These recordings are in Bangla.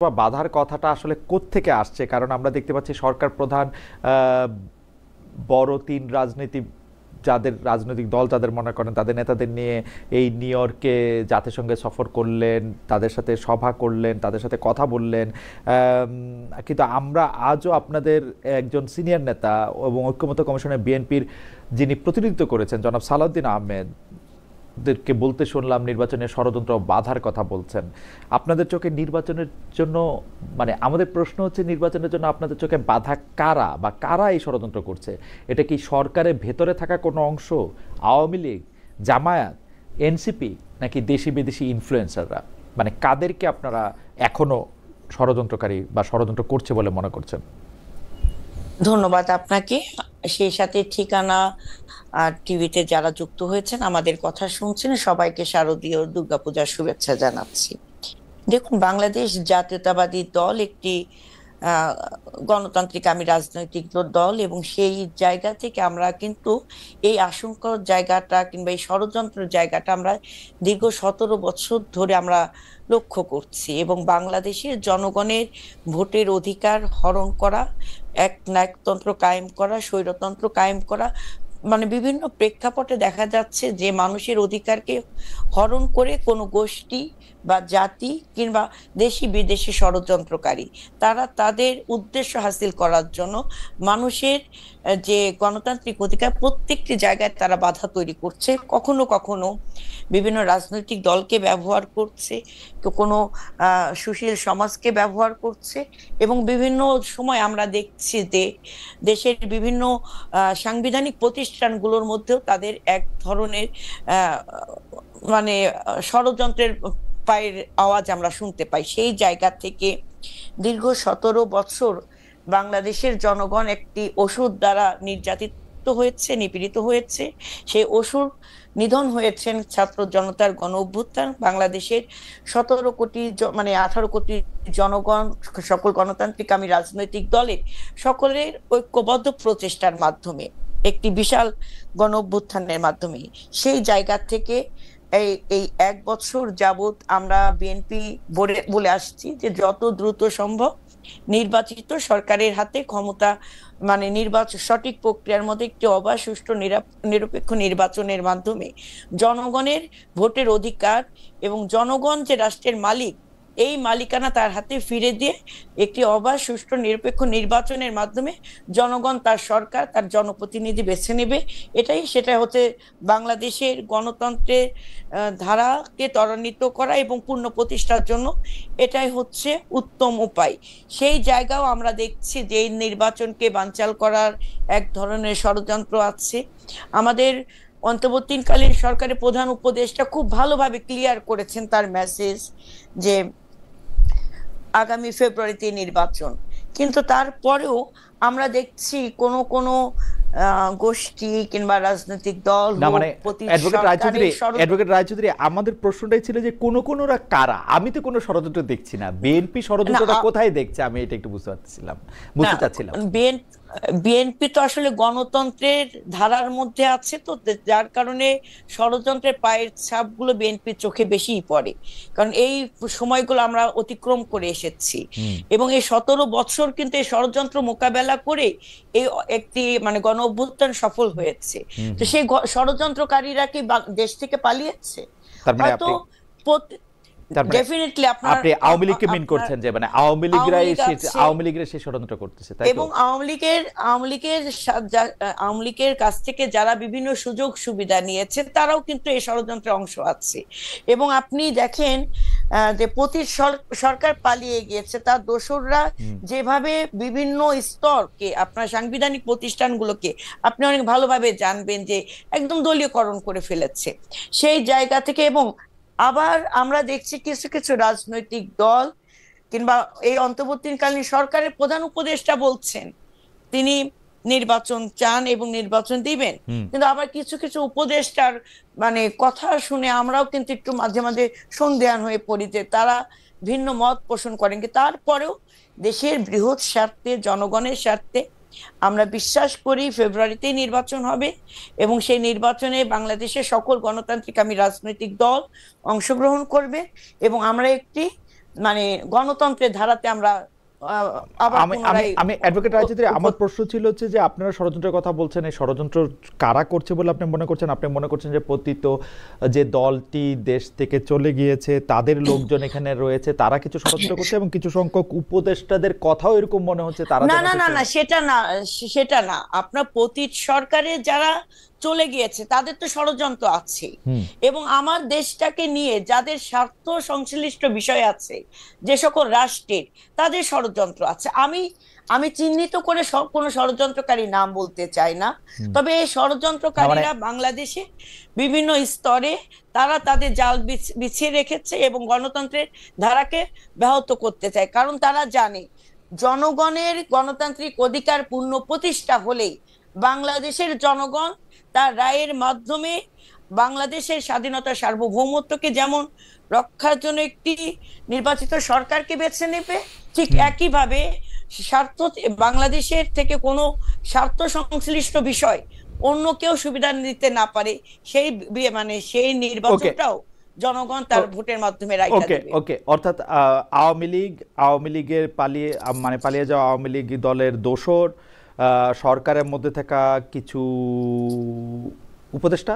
বা বাধার কথাটা আসলে কোত্থেকে আসছে? কারণ আমরা দেখতে পাচ্ছি সরকার প্রধান আহ, বড় তিন যাদের রাজনৈতিক দল যাদের মনে করেন তাদের নেতাদের নিয়ে এই নিউ ইয়র্কে জাতিসংঘে সফর করলেন, তাদের সাথে সভা করলেন, তাদের সাথে কথা বললেন। কিন্তু আমরা আজও আপনাদের একজন সিনিয়র নেতা এবং ঐক্যমত্য কমিশনের বিএনপির যিনি প্রতিনিধিত্ব করেছেন জনাব সালাউদ্দিন আহমেদ দেরকে বলতে শুনলাম নির্বাচনের ষড়যন্ত্র বাধার কথা বলছেন। আপনাদের চোখে নির্বাচনের জন্য, মানে আমাদের প্রশ্ন হচ্ছে, নির্বাচনের জন্য আপনাদের চোখে বাধা কারা বা কারা এই ষড়যন্ত্র করছে? এটা কি সরকারের ভেতরে থাকা কোনো অংশ, আওয়ামী লীগ, জামায়াত, এনসিপি, নাকি দেশি বিদেশি ইনফ্লুয়েন্সাররা? মানে কাদেরকে আপনারা এখনো ষড়যন্ত্রকারী বা ষড়যন্ত্র করছে বলে মনে করছেন? ধন্যবাদ আপনাকে। সেই সাথে ঠিকানা আর টিভিতে যারা যুক্ত হয়েছেন, আমাদের কথা শুনছেন, সবাইকে শারদীয় দুর্গাপূজার শুভেচ্ছা জানাচ্ছি। দেখুন, বাংলাদেশ জাতীয়তাবাদী দল একটি আহ গণতান্ত্রিক আমি রাজনৈতিক দল, এবং সেই জায়গা থেকে আমরা কিন্তু এই আশঙ্কার জায়গাটা কিংবা এই ষড়যন্ত্রের জায়গাটা আমরা দীর্ঘ 17 বছর ধরে আমরা লক্ষ্য করছি। এবং বাংলাদেশের জনগণের ভোটের অধিকার হরণ করা, এক নায়কতন্ত্র কায়েম করা, স্বৈরতন্ত্র কায়েম করা, মানে বিভিন্ন প্রেক্ষাপটে দেখা যাচ্ছে যে মানুষের অধিকারকে হরণ করে কোনো গোষ্ঠী বা জাতি কিংবা দেশি বিদেশি ষড়যন্ত্রকারী তারা তাদের উদ্দেশ্য হাসিল করার জন্য মানুষের যে গণতান্ত্রিক অধিকার প্রত্যেকটি জায়গায় তারা বাধা তৈরি করছে। কখনো কখনো বিভিন্ন রাজনৈতিক দলকে ব্যবহার করছে, কোনো সুশীল সমাজকে ব্যবহার করছে, এবং বিভিন্ন সময় আমরা দেখছি যে দেশের বিভিন্ন সাংবিধানিক প্রতিষ্ঠানগুলোর মধ্যেও তাদের এক ধরনের মানে ষড়যন্ত্রের পায়ের আওয়াজ আমরা শুনতে পাই। সেই জায়গা থেকে দীর্ঘ 17 বছর বাংলাদেশের জনগণ একটি অসুর দ্বারা নির্যাতিত হয়েছে, নিপীড়িত হয়েছে। সেই অসুর নিধন হয়েছেন ছাত্র জনতার গণ অভ্যুত্থান। বাংলাদেশের 17 কোটি মানে 18 কোটি জনগণ, সকল গণতান্ত্রিক আমি রাজনৈতিক দলের সকলের ঐক্যবদ্ধ প্রচেষ্টার মাধ্যমে, একটি বিশাল গণ অভ্যুত্থানের মাধ্যমে, সেই জায়গা থেকে এই এই 1 বছর যাবত আমরা বিএনপি বলে আসছি যে যত দ্রুত সম্ভব নির্বাচিত সরকারের হাতে ক্ষমতা, মানে নির্বাচন সঠিক প্রক্রিয়ার মধ্যে একটি অবাধ, সুষ্ঠু, নিরপেক্ষ নির্বাচনের মাধ্যমে জনগণের ভোটের অধিকার এবং জনগণ যে রাষ্ট্রের মালিক, এই মালিকানা তার হাতে ফিরে দিয়ে একটি অবাধ, সুষ্ঠু, নিরপেক্ষ নির্বাচনের মাধ্যমে জনগণ তার সরকার, তার জনপ্রতিনিধি বেছে নেবে। সেটা হচ্ছে বাংলাদেশের গণতন্ত্রের ধারাকে ত্বরান্বিত করা এবং পূর্ণ প্রতিষ্ঠার জন্য এটাই হচ্ছে উত্তম উপায়। সেই জায়গাও আমরা দেখছি যে এই নির্বাচনকে বানচাল করার এক ধরনের ষড়যন্ত্র আছে। আমাদের অন্তর্বর্তীকালীন সরকারের প্রধান উপদেষ্টা খুব ভালোভাবে ক্লিয়ার করেছেন তার মেসেজ যে আগামী ফেব্রুয়ারিতে নির্বাচন, কিন্তু তারপরেও আমরা দেখছি কোনো কোনো গোষ্ঠী কিংবা রাজনৈতিক দল না, হোক মানে প্রতি অ্যাডভোকেট রায়চৌধুরী, আমাদের প্রশ্নটাই ছিল যে কোনরা কারা? আমি তো কোনো ষড়যন্ত্র দেখছি না। বিএনপি ষড়যন্ত্রটা না কোথায় দেখছে, আমি এটা একটু না বুঝতে চাচ্ছিলাম। বিএনপি তো আসলে গণতন্ত্রের ধারার মধ্যে আছে, তো যার কারণে ষড়যন্ত্রের পায়ের ছাপগুলো বিএনপির চোখে বেশিই পড়ে, কারণ এই সময়গুলো আমরা অতিক্রম করে এসেছি। হুম। এবং এই 17 বছর কিন্তু এই ষড়যন্ত্র মোকাবেলা করে এই একটি মানে গণ অভ্যুত্থান সফল হয়েছে। হুম। তো সেই ষড়যন্ত্রকারীরা কি দেশ থেকে পালিয়েছে? তার মানে হয়তো আপনি তার মানে ডেফিনেটলি আপনার আপনি আওয়ামী লীগকে মিন আপনার করছেন, যে মানে আওয়ামী লীগ আছে, আওয়ামী লীগের সেই ষড়যন্ত্র করতেছে, তাই তো? এবং আওয়ামী লীগের কাছ থেকে যারা বিভিন্ন সুযোগ সুবিধা নিয়েছে তারাও কিন্তু এই ষড়যন্ত্রের অংশ আছে। এবং আপনি দেখেন যে সরকার পালিয়ে গিয়েছে, তার দোসররা হুম। যেভাবে বিভিন্ন স্তরকে, আপনার সাংবিধানিক প্রতিষ্ঠানগুলোকে আপনি অনেক ভালোভাবে জানবেন যে একদম দলীয়করণ করে ফেলেছে সেই জায়গা থেকে। এবং আবার আমরা দেখছি কিছু কিছু রাজনৈতিক দল কিংবা এই অন্তর্বর্তীকালীন সরকারের প্রধান উপদেষ্টা বলছেন তিনি নির্বাচন চান এবং নির্বাচন দিবেন, হুম। কিন্তু আবার কিছু কিছু উপদেষ্টার মানে কথা শুনে আমরাও কিন্তু একটু মাঝে মাঝে সন্দেহান হয়ে পড়ি যে তারা ভিন্ন মত পোষণ করেন। কিন্তু তারপরেও দেশের বৃহৎ স্বার্থে, জনগণের স্বার্থে আমরা বিশ্বাস করি ফেব্রুয়ারিতেই নির্বাচন হবে, এবং সেই নির্বাচনে বাংলাদেশের সকল গণতান্ত্রিক আমি রাজনৈতিক দল অংশগ্রহণ করবে, এবং আমরা একটি মানে গণতন্ত্রের ধারাতে আমরা আবার আমি আমি পুনরায় আমি অ্যাডভোকেট রায়চৌধুরী, আমার প্রশ্ন ছিল হচ্ছে যে আপনারা ষড়যন্ত্রের কথা বলছেন, এই ষড়যন্ত্র কারা করছে বলে আপনি মনে করছেন? আপনি মনে করছেন যে পতিত যে দলটি দেশ থেকে চলে গিয়েছে তাদের লোকজন এখানে রয়েছে, তারা কিছু ষড়যন্ত্র করছে, এবং কিছু সংখ্যক উপদেষ্টাদের কথাও এরকম মনে হচ্ছে তারা না যেন না না কিছু। না সেটা না, সেটা না। আপনার পতিত সরকারে যারা চলে গিয়েছে তাদের তো ষড়যন্ত্র আছে, হুম এবং আমার দেশটাকে নিয়ে যাদের স্বার্থ সংশ্লিষ্ট বিষয় আছে যে সকল রাষ্ট্রের, তাদের ষড়যন্ত্র আছে। আমি আমি চিহ্নিত করে কোনো ষড়যন্ত্রকারী নাম বলতে চাই না, হুম। তবে এই না মানে ষড়যন্ত্রকারীরা বাংলাদেশে বিভিন্ন স্তরে তারা তাদের জাল বিছিয়ে রেখেছে এবং গণতন্ত্রের ধারাকে ব্যাহত করতে চায়, কারণ তারা জানে জনগণের গণতান্ত্রিক অধিকার পূর্ণ প্রতিষ্ঠা হলেই বাংলাদেশের জনগণ তার রায়ের মাধ্যমে বাংলাদেশের স্বাধীনতা সার্বভৌমত্বকে যেমন রক্ষার জন্য একটি নির্বাচিত সরকারকে বেছে নেবে, ঠিক হুম। একইভাবে স্বার্থ বাংলাদেশের থেকে কোনো স্বার্থ সংশ্লিষ্ট বিষয় অন্য কেউ সুবিধা নিতে না পারে, সেই মানে সেই ওকে নির্বাচনটাও জনগণ তার ভোটের মাধ্যমে রাইখা ওকে দিবে। ওকে অর্থাৎ আওয়ামী লীগের পালিয়ে মানে পালিয়ে যাওয়া আওয়ামী লীগ দলের দোসর, সরকারের মধ্যে থাকা কিছু উপদেষ্টা,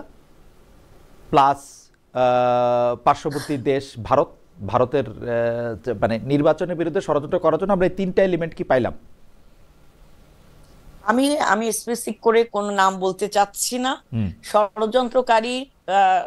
প্লাস পার্শ্ববর্তী দেশ ভারতের মানে নির্বাচনের বিরুদ্ধে ষড়যন্ত্র করার জন্য আমরা এই তিনটা এলিমেন্ট কি পাইলাম? আমি আমি স্পেসিফিক করে কোনো নাম বলতে চাচ্ছি না। হুম ষড়যন্ত্রকারী আহ,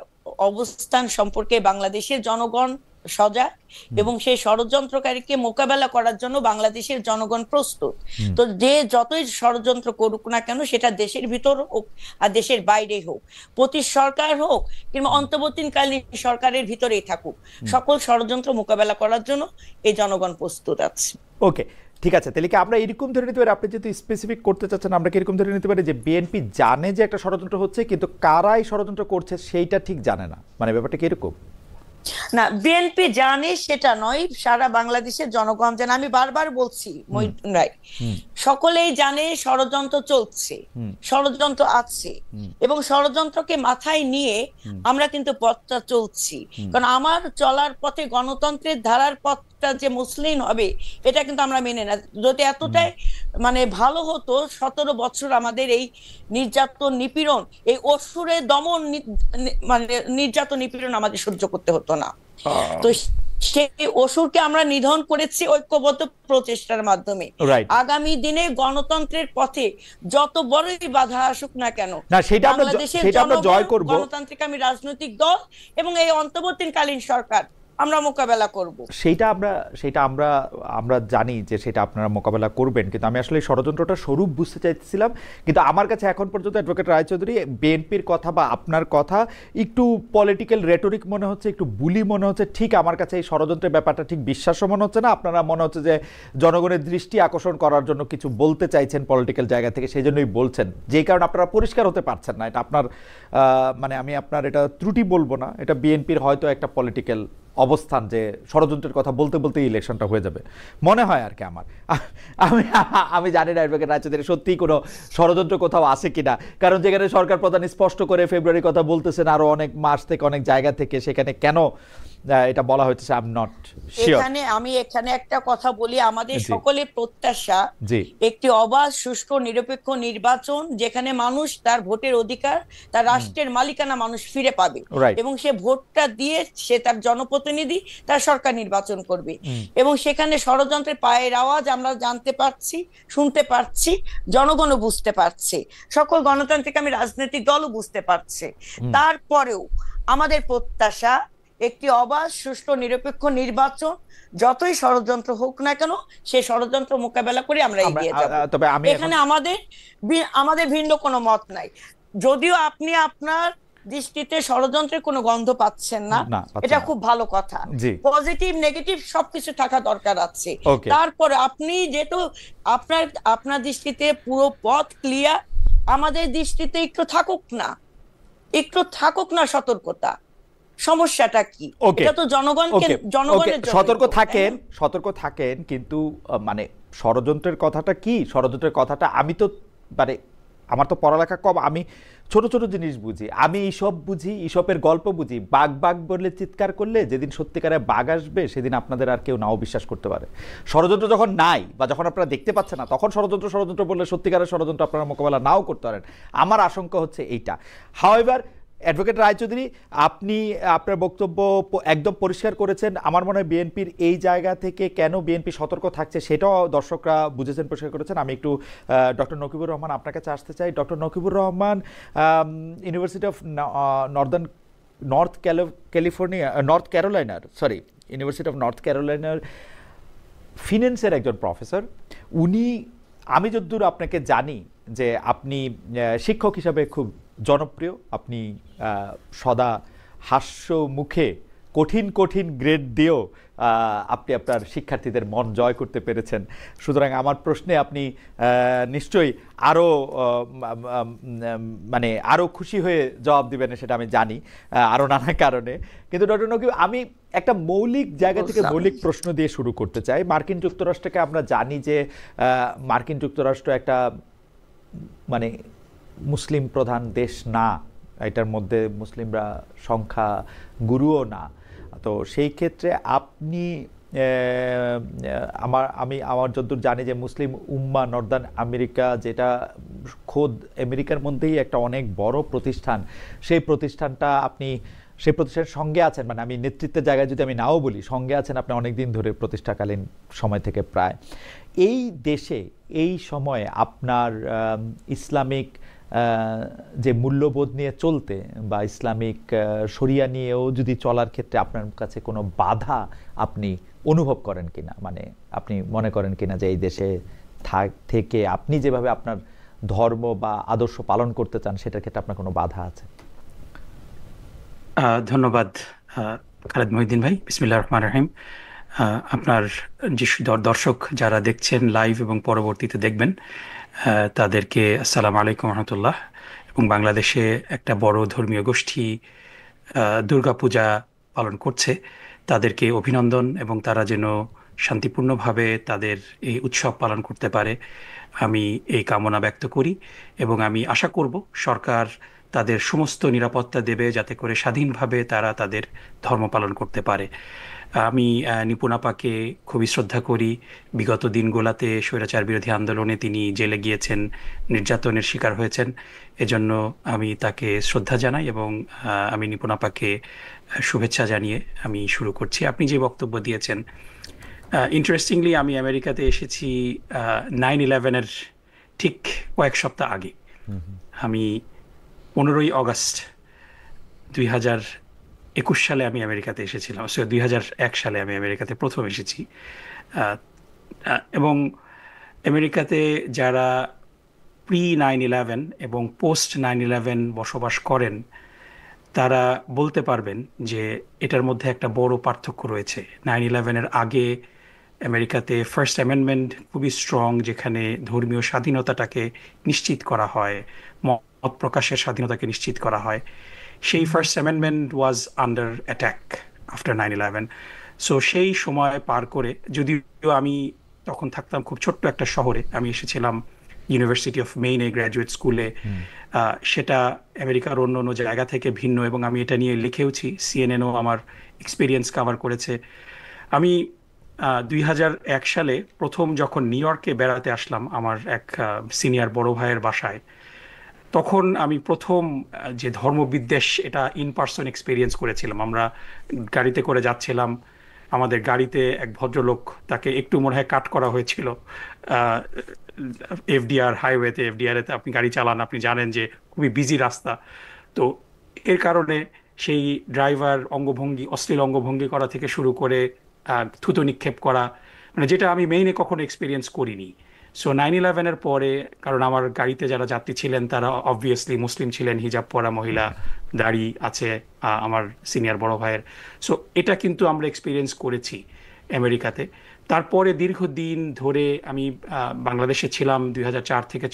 অবস্থান সম্পর্কে বাংলাদেশের জনগণ সজাগ, হুম এবং সেই ষড়যন্ত্রকারীকে মোকাবেলা করার জন্য বাংলাদেশের জনগণ প্রস্তুত। হুম তো যে যতই ষড়যন্ত্র করুক না কেন, সেটা দেশের ভিতর হোক আর দেশের বাইরে হোক, প্রতি সরকার হোক কিংবা অন্তর্বর্তীকালীন সরকারের ভিতরেই থাকুক, হুম। সকল ষড়যন্ত্র মোকাবেলা করার জন্য এই জনগণ প্রস্তুত আছে। ওকে, ঠিক আছে, তাহলে কি আমরা এরকম ধরে নিতে পারি, আপনি যেহেতু স্পেসিফিক করতে চাচ্ছেন, আমরা কি এরকম ধরে নিতে পারি যে বিএনপি জানে যে একটা ষড়যন্ত্র হচ্ছে, কিন্তু কারাই ষড়যন্ত্র করছে সেইটা ঠিক জানে না, মানে ব্যাপারটা কি এরকম? না, বিএনপি জানে সেটা নয়, সারা বাংলাদেশের জনগণ জানে। আমি বারবার বলছি হুম মহিউদ্দিন রায়, হুম সকলেই জানে ষড়যন্ত্র চলছে, হুম ষড়যন্ত্র আছে, হুম এবং ষড়যন্ত্রকে মাথায় নিয়ে হুম আমরা কিন্তু পথটা চলছি। হুম কারণ আমার চলার পথে গণতন্ত্রের ধারার পথটা যে মসৃণ হবে, এটা কিন্তু আমরা মেনে না। যদি হুম। এতটাই মানে ভালো হতো, 17 বছর আমাদের এই নির্যাতন নিপীড়ন, এই অসুরের দমন মানে নির্যাতন নিপীড়ন আমাদের সহ্য করতে হতো না। তো সেই অসুরকে আমরা নিধন করেছি ঐক্যবদ্ধ প্রচেষ্টার মাধ্যমে। রাইট। আগামী দিনে গণতন্ত্রের পথে যত বড়ই বাধা আসুক না কেন, না, বাংলাদেশের সেটা আমরা জনগণ, জয় করব। গণতান্ত্রিক আমি রাজনৈতিক দল এবং এই অন্তর্বর্তীকালীন সরকার আমরা মোকাবেলা করব। সেটা আমরা আমরা জানি যে সেটা আপনারা মোকাবেলা করবেন, কিন্তু আমি আসলে এই ষড়যন্ত্রটা স্বরূপ বুঝতে চাইছিলাম। কিন্তু আমার কাছে এখন পর্যন্ত অ্যাডভোকেট রায়চৌধুরী বিএনপির কথা বা আপনার কথা একটু পলিটিক্যাল রেটরিক মনে হচ্ছে, একটু বুলি মনে হচ্ছে। ঠিক আমার কাছে এই ষড়যন্ত্রের ব্যাপারটা ঠিক বিশ্বাস্য মনে হচ্ছে না। আপনারা মনে হচ্ছে যে জনগণের দৃষ্টি আকর্ষণ করার জন্য কিছু বলতে চাইছেন পলিটিক্যাল জায়গা থেকে, সেই জন্যই বলছেন, যেই কারণে আপনারা পরিষ্কার হতে পারছেন না। এটা আপনার মানে আমি আপনার এটা ত্রুটি বলবো না, এটা বিএনপির হয়তো একটা পলিটিক্যাল অবস্থান যে ষড়যন্ত্রের কথা বলতে বলতে ইলেকশনটা হয়ে যাবে মনে হয় আর কি আমার। আমি আমি জানি না অ্যাডভোকেট রায়চৌধুরী সত্যিই কোনো ষড়যন্ত্র কোথাও আছে কিনা, কারণ যেখানে সরকার প্রধান স্পষ্ট করে ফেব্রুয়ারির কথা বলতেছেন, আরো অনেক মাস থেকে অনেক জায়গা থেকে, সেখানে কেন এটা বলা হচ্ছে আই এম নট শিওর। আমি এখানে একটা কথা বলি, আমাদের জি সকলের প্রত্যাশা জি একটি অবাধ সুষ্ঠু নিরপেক্ষ নির্বাচন, যেখানে মানুষ তার ভোটের অধিকার, তার রাষ্ট্রের মালিকানা মানুষ ফিরে পাবে, রাইট। এবং সে ভোটটা দিয়ে সে তার জনপ্রতিনিধি, তার সরকার নির্বাচন করবে। এবং সেখানে ষড়যন্ত্রের পায়ের আওয়াজ আমরা জানতে পারছি, শুনতে পারছি, জনগণও বুঝতে পারছে, সকল গণতান্ত্রিক আমি রাজনৈতিক দলও বুঝতে পারছে। তারপরেও আমাদের প্রত্যাশা একটি অবাধ সুষ্ঠু নিরপেক্ষ নির্বাচন, যতই ষড়যন্ত্র হোক না কেন সে ষড়যন্ত্র মোকাবেলা করে আমরা এগিয়ে যাব। তবে আমি এখানে আমাদের ভিন্ন কোনো মত নাই। যদিও আপনি আপনার দৃষ্টিতে ষড়যন্ত্রের কোনো গন্ধ পাচ্ছেন না, না পাচ্ছি এটা না। খুব ভালো কথা। জি পজিটিভ নেগেটিভ সবকিছু থাকা দরকার আছে। ওকে তারপরে আপনি যেহেতু আপনার দৃষ্টিতে পুরো পথ ক্লিয়ার, আমাদের দৃষ্টিতে একটু থাকুক না সতর্কতা। সমস্যাটা কি? ওকে এটা তো ওকে ওকে জনগণের জন্য। সতর্ক থাকেন, কিন্তু মানে ষড়যন্ত্রের কথাটা কি, ষড়যন্ত্রের কথাটা আমি তো মানে আমার তো পড়ালেখা কম, আমি ছোট ছোট জিনিস বুঝি, আমি ঈশপ বুঝি, ঈশপের গল্প বুঝি। বাঘ বাঘ বলে চিৎকার করলে যেদিন সত্যিকারে বাঘ আসবে সেদিন আপনাদের আর কেউ নাও বিশ্বাস করতে পারে। ষড়যন্ত্র যখন নাই বা যখন আপনারা দেখতে পাচ্ছেন না, তখন ষড়যন্ত্র ষড়যন্ত্র বললে সত্যিকারের ষড়যন্ত্র আপনারা মোকাবেলা নাও করতে পারেন। আমার আশঙ্কা হচ্ছে এইটা। হাওয়েভার, অ্যাডভোকেট রায়চৌধুরী, আপনি আপনার বক্তব্য একদম পরিষ্কার করেছেন। আমার মনে হয় বিএনপির এই জায়গা থেকে কেন বিএনপি সতর্ক থাকছে সেটাও দর্শকরা বুঝেছেন, পরিষ্কার করেছেন। আমি একটু ডক্টর নকিবুর রহমান আপনার কাছে আসতে চাই। Doctor Nakibur Rahman, university of North ক্যারোলাইনার, ইউনিভার্সিটি অফ নর্থ ক্যারোলাইনার ফিন্যান্সের একজন প্রফেসর। উনি, আমি যতদূর আপনাকে জানি যে আপনি শিক্ষক হিসাবে খুব জনপ্রিয়, আপনি সদা হাস্য মুখে কঠিন কঠিন গ্রেড দিয়েও আপনি আপনার শিক্ষার্থীদের মন জয় করতে পেরেছেন। সুতরাং আমার প্রশ্নে আপনি নিশ্চয়ই আরও মানে আরও খুশি হয়ে জবাব দিবেন, সেটা আমি জানি আরও নানা কারণে। কিন্তু ডক্টর নকিব, আমি একটা মৌলিক জায়গা থেকে মৌলিক প্রশ্ন দিয়ে শুরু করতে চাই। মার্কিন যুক্তরাষ্ট্রকে আমরা জানি যে মার্কিন যুক্তরাষ্ট্র একটা মানে মুসলিম প্রধান দেশ না, এটার মধ্যে মুসলিমরা সংখ্যা গুরুও না। তো সেই ক্ষেত্রে আপনি আমার যতদূর জানি যে মুসলিম উম্মা নর্দার্ন আমেরিকা, যেটা খোদ আমেরিকার মধ্যেই একটা অনেক বড় প্রতিষ্ঠান, সেই প্রতিষ্ঠানের সঙ্গে আছেন, মানে আমি নেতৃত্বের জায়গায় যদি আমি নাও বলি, সঙ্গে আছেন আপনি অনেক দিন ধরে, প্রতিষ্ঠাকালীন সময় থেকে প্রায়। এই দেশে এই সময়ে আপনার ইসলামিক যে মূল্যবোধ নিয়ে চলতে বা ইসলামিক শরিয়া নিয়েও যদি চলার ক্ষেত্রে আপনার কাছে কোনো বাধা আপনি অনুভব করেন কিনা, মানে আপনি মনে করেন কিনা যে এই দেশে থেকে আপনি যেভাবে আপনার ধর্ম বা আদর্শ পালন করতে চান সেটার ক্ষেত্রে আপনার কোনো বাধা আছে? ধন্যবাদ খালেদ মহিউদ্দিন ভাই। বিসমিল্লাহির রহমানির রহিম। আপনার যে দর্শক যারা দেখছেন লাইভ এবং পরবর্তীতে দেখবেন, তাদেরকে আসসালামু আলাইকুম রহমতুল্লাহ। এবং বাংলাদেশে একটা বড় ধর্মীয় গোষ্ঠী দুর্গাপূজা পালন করছে, তাদেরকে অভিনন্দন, এবং তারা যেন শান্তিপূর্ণভাবে তাদের এই উৎসব পালন করতে পারে আমি এই কামনা ব্যক্ত করি। এবং আমি আশা করব সরকার তাদের সমস্ত নিরাপত্তা দেবে যাতে করে স্বাধীনভাবে তারা তাদের ধর্ম পালন করতে পারে। আমি নিপুণ আপাকে খুবই শ্রদ্ধা করি। বিগত দিনগুলোতে স্বৈরাচার বিরোধী আন্দোলনে তিনি জেলে গিয়েছেন, নির্যাতনের শিকার হয়েছেন, এজন্য আমি তাকে শ্রদ্ধা জানাই এবং আমি নিপুণ আপাকে শুভেচ্ছা জানিয়ে আমি শুরু করছি। আপনি যে বক্তব্য দিয়েছেন, ইন্টারেস্টিংলি আমি আমেরিকাতে এসেছি 9/11-এর ঠিক কয়েক সপ্তাহ আগে। আমি 15ই অগস্ট 2021 সালে আমি আমেরিকাতে এসেছিলাম। 2001 সালে আমি আমেরিকাতে প্রথম এসেছি। এবং আমেরিকাতে যারা প্রি 9/11 এবং পোস্ট 9/11 বসবাস করেন তারা বলতে পারবেন যে এটার মধ্যে একটা বড় পার্থক্য রয়েছে। 9/11-এর আগে আমেরিকাতে ফার্স্ট অ্যামেন্ডমেন্ট খুবই স্ট্রং, যেখানে ধর্মীয় স্বাধীনতাটাকে নিশ্চিত করা হয়, মত প্রকাশের স্বাধীনতাকে নিশ্চিত করা হয়। সেই first amendment was under attack after 9/11। So সেই সময় পার করে, যদিও আমি তখন থাকতাম খুব ছোট্ট একটা শহরে, আমি এসেছিলাম ইউনিভার্সিটি অফ মেইনে গ্র্যাজুয়েট স্কুলে। সেটা আমেরিকার অন্য অন্য জায়গা থেকে ভিন্ন, এবং আমি এটা নিয়ে লিখেওছি, সিএনএনও আমার এক্সপিরিয়েন্স কভার করেছে। আমি 2001 সালে প্রথম যখন নিউ ইয়র্কে বেড়াতে আসলাম আমার এক সিনিয়র বড় ভাইয়ের বাসায়, তখন আমি প্রথম যে ধর্মবিদ্বেষ, এটা ইন পার্সন এক্সপিরিয়েন্স করেছিলাম। আমরা গাড়িতে করে যাচ্ছিলাম, আমাদের গাড়িতে এক ভদ্রলোক, তাকে একটু মনে হয় কাট করা হয়েছিল এফডিআর হাইওয়েতে। এফডিআর-এতে আপনি গাড়ি চালান, আপনি জানেন যে খুবই বিজি রাস্তা। তো এর কারণে সেই ড্রাইভার অঙ্গভঙ্গি, অশ্লীল অঙ্গভঙ্গি করা থেকে শুরু করে থুতো নিক্ষেপ করা, মানে যেটা আমি মেইনে কখনো এক্সপিরিয়েন্স করিনি। সো 9/11-এর পরে, কারণ আমার গাড়িতে যারা যাত্রী ছিলেন তারা অবভিয়াসলি মুসলিম ছিলেন, হিজাব পরা মহিলা, দাড়ি আছে আমার সিনিয়র বড় ভাইয়ের। সো এটা কিন্তু আমরা এক্সপিরিয়েন্স করেছি আমেরিকাতে। তারপরে দীর্ঘদিন ধরে আমি বাংলাদেশে ছিলাম 2004 থেকে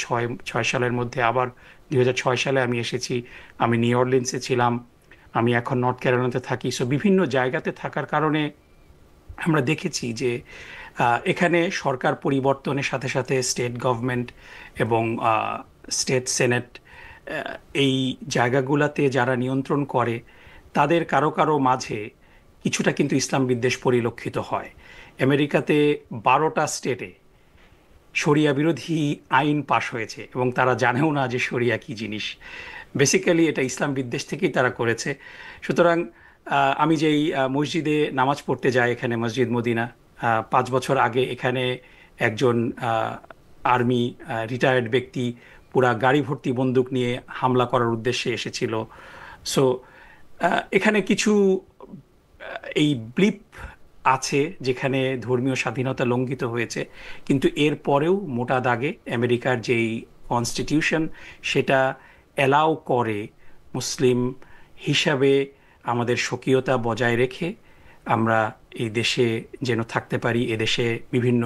6 সালের মধ্যে। আবার 2006 সালে আমি এসেছি, আমি নিউ অরলিন্সে ছিলাম, আমি এখন নর্থ ক্যারোলাইনাতে থাকি। সো বিভিন্ন জায়গাতে থাকার কারণে আমরা দেখেছি যে এখানে সরকার পরিবর্তনের সাথে সাথে স্টেট গভর্নমেন্ট এবং স্টেট সেনেট এই জায়গাগুলোতে যারা নিয়ন্ত্রণ করে তাদের কারো কারো মাঝে কিছুটা কিন্তু ইসলাম বিদ্বেষ পরিলক্ষিত হয়। আমেরিকাতে 12টা স্টেটে শরিয়া বিরোধী আইন পাশ হয়েছে এবং তারা জানেও না যে শরিয়া কি জিনিস। বেসিক্যালি এটা ইসলাম বিদ্বেষ থেকেই তারা করেছে। সুতরাং আমি যেই মসজিদে নামাজ পড়তে যাই, এখানে মসজিদ মদিনা, 5 বছর আগে এখানে একজন আর্মি রিটায়ার্ড ব্যক্তি পুরা গাড়ি ভর্তি বন্দুক নিয়ে হামলা করার উদ্দেশ্যে এসেছিল। সো এখানে কিছু এই ব্লিপ আছে যেখানে ধর্মীয় স্বাধীনতা লঙ্ঘিত হয়েছে, কিন্তু এর পরেও মোটা দাগে আমেরিকার যেই কনস্টিটিউশন সেটা অ্যালাউ করে মুসলিম হিসাবে আমাদের স্বকীয়তা বজায় রেখে আমরা এই দেশে যেন থাকতে পারি। এদেশে বিভিন্ন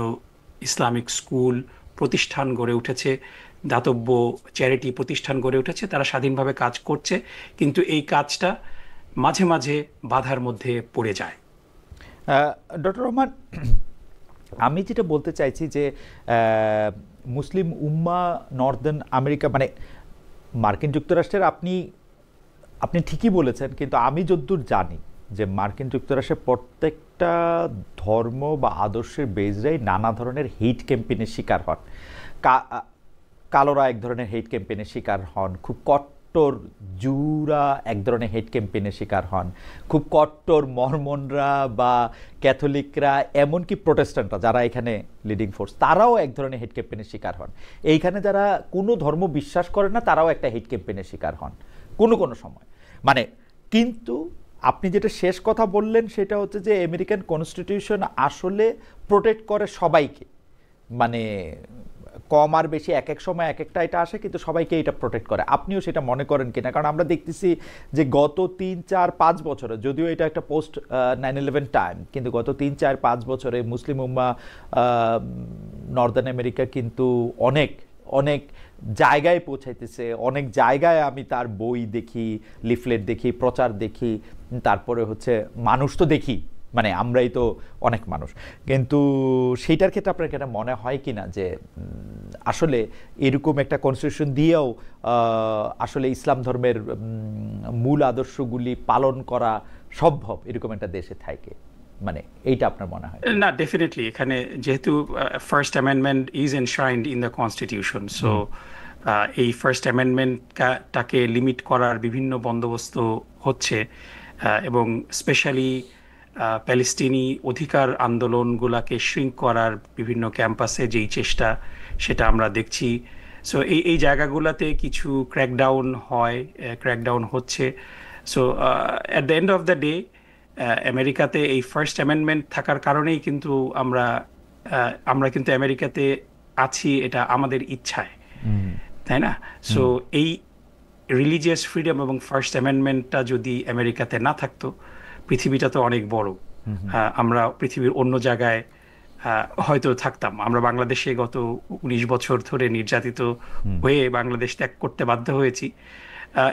ইসলামিক স্কুল প্রতিষ্ঠান গড়ে উঠেছে, দাতব্য চ্যারিটি প্রতিষ্ঠান গড়ে উঠেছে, তারা স্বাধীনভাবে কাজ করছে, কিন্তু এই কাজটা মাঝে মাঝে বাধার মধ্যে পড়ে যায়। ডক্টর রহমান, আমি যেটা বলতে চাইছি যে মুসলিম উম্মা নর্দার্ন আমেরিকা, মানে মার্কিন যুক্তরাষ্ট্রের, আপনি ঠিকই বলেছেন, কিন্তু আমি যতদূর জানি যে মার্কিন যুক্তরাষ্ট্রের প্রত্যেকটা ধর্ম বা আদর্শের বেজরাই নানা ধরনের হেইট ক্যাম্পেইনের শিকার হন। কালোরা এক ধরনের হেইট ক্যাম্পেইনের শিকার হন, খুব কট্টর জুরা এক ধরনের হেইট ক্যাম্পেইনের শিকার হন, খুব কট্টর মরমনরা বা ক্যাথলিকরা, এমনকি প্রোটেস্ট্যান্টরা যারা এখানে লিডিং ফোর্স, তারাও এক ধরনের হেইট ক্যাম্পেইনের শিকার হন। এইখানে যারা কোনো ধর্ম বিশ্বাস করে না তারাও একটা হেইট ক্যাম্পেইনের শিকার হন কোনো সময়। মানে কিন্তু আপনি যেটা শেষ কথা বললেন সেটা হচ্ছে যে আমেরিকান কনস্টিটিউশন আসলে প্রোটেক্ট করে সবাইকে, মানে কম আর বেশি এক এক সময় এক একটা এটা আসে, কিন্তু সবাইকে এটা প্রোটেক্ট করে। আপনিও সেটা মনে করেন কিনা? কারণ আমরা দেখতেছি যে গত 3-4-5 বছরে, যদিও এটা একটা পোস্ট 9/11 টাইম, কিন্তু গত 3-4-5 বছরে মুসলিম উম্মা নর্দার্ন আমেরিকা কিন্তু অনেক অনেক জায়গায় পৌঁছাইতেছে। অনেক জায়গায় আমি তার বই দেখি, লিফলেট দেখি, প্রচার দেখি, তারপরে হচ্ছে মানুষ তো দেখি, মানে আমরাই তো অনেক মানুষ। কিন্তু সেইটার ক্ষেত্রে আপনার কেন মনে হয় কি না যে আসলে এরকম একটা কনস্টিটিউশন দিয়েও আসলে ইসলাম ধর্মের মূল আদর্শগুলি পালন করা সম্ভব এরকম একটা দেশে থাকে? মানে এইটা আপনার মনে হয়? না, ডেফিনেটলি এখানে যেহেতু first amendment is enshrined in the constitution, so এই ফার্স্ট অ্যামেন্ডমেন্টটাকে লিমিট করার বিভিন্ন বন্দোবস্ত হচ্ছে, এবং স্পেশালি প্যালেস্টিনি অধিকার আন্দোলনগুলোকে শ্রিঙ্ক করার বিভিন্ন ক্যাম্পাসে যেই চেষ্টা সেটা আমরা দেখছি। সো এই জায়গাগুলোতে কিছু ক্র্যাকডাউন হয়, ক্র্যাকডাউন হচ্ছে। So at the end of the day আমেরিকাতে এই ফার্স্ট অ্যামেন্ডমেন্ট থাকার কারণেই কিন্তু আমরা কিন্তু আমেরিকাতে আছি, এটা আমাদের ইচ্ছায়, তাই না? সো এই রিলিজিয়াস ফ্রিডম এবং ফার্স্ট অ্যামেন্ডমেন্টটা যদি আমেরিকাতে না থাকতো, পৃথিবীটা তো অনেক বড়, আমরা পৃথিবীর অন্য জায়গায় হয়তো থাকতাম। আমরা বাংলাদেশে গত 19 বছর ধরে নির্যাতিত হয়ে বাংলাদেশ ত্যাগ করতে বাধ্য হয়েছি,